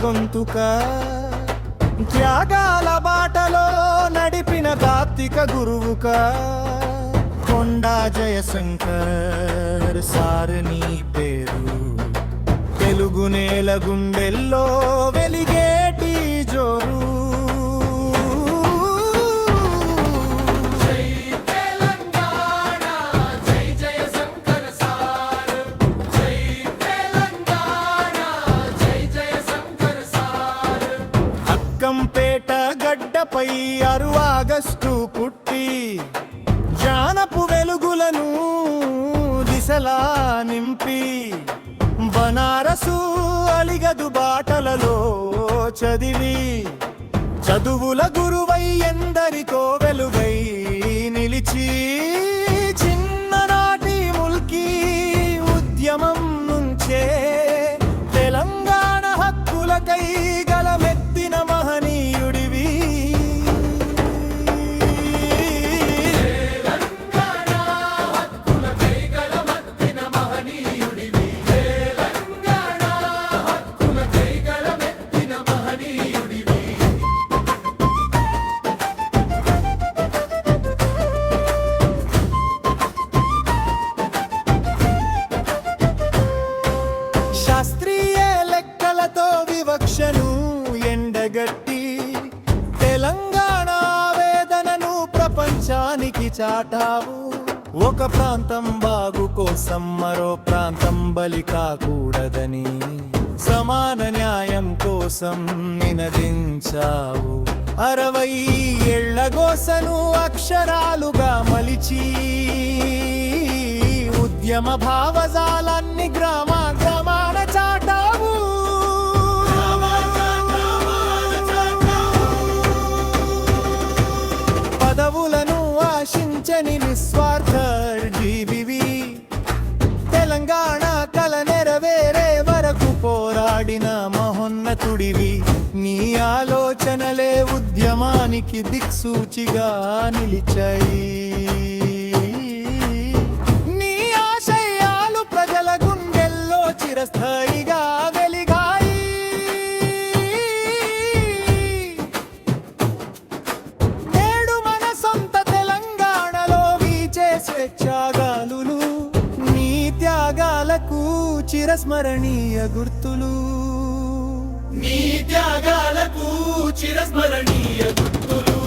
గొంతుక త్యాగాల బాటలో నడిపిన తాత్విక గురువుక కొండా జయశంకర్ సార్ నీ పేరు తెలుగు నేల గుండెల్లో వెలిగేటి జోరు అక్కంపేట గడ్డపై 6 ఆగస్టు పుట్టి జ్ఞానపు వెలుగులను దిశలా నింపి బనారసు అలిగదు బాటలలో చదివి చదువుల గురువై ఎందరికో వెలుగై నిలిచి చిన్ననాటి ముల్కీ ఉద్యమం నుంచే తెలంగాణ హక్కులకై గలమెత్తిన మహనీయుడివి శాస్త్రీయ లెక్కలతో వివక్షను ఎండగట్టి తెలంగాణ వేదనను ప్రపంచానికి చాటావు ఒక ప్రాంతం బాగు కోసం మరో ప్రాంతం బలి కాకూడదని సమాన న్యాయం కోసం నినదించావు 60 ఏళ్ల గోసను అక్షరాలుగా మలిచి ఉద్యమ భావజాలాన్ని గ్రామాన చాటావు పదవులను ఆశించని నిస్వార్థ జీవివి తెలంగాణ కల నెరవేరే వరకు పోరాడిన మహోన్నతుడివి నీ ఆలోచనలే ఉద్యమానికి దిక్సూచిగా నిలిచాయి చిరస్థాయిగా వెలిగాయి నేడు మన సొంత తెలంగాణలో వీచే స్వేచ్ఛాగాలులు నీ త్యాగాలకు చిరస్మరణీయ గుర్తులు నీ త్యాగాలకు చిరస్మరణీయ గుర్తులు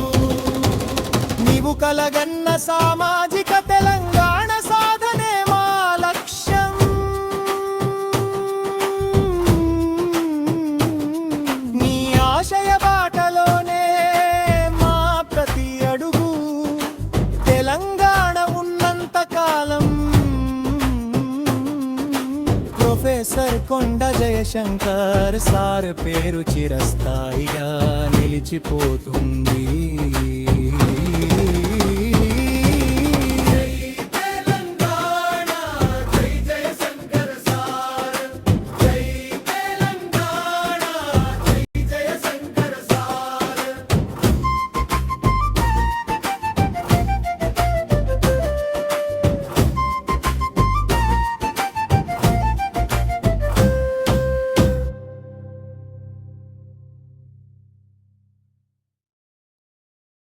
నీవు కలగన్న సామాజిక తెలంగాణ సాధనే మా లక్ష్యం తెలంగాణ ఉన్నంత కాలం ప్రొఫెసర్ కొండా జయశంకర్ సార్ పేరు చిరస్థాయిగా నిలిచిపోతుంది.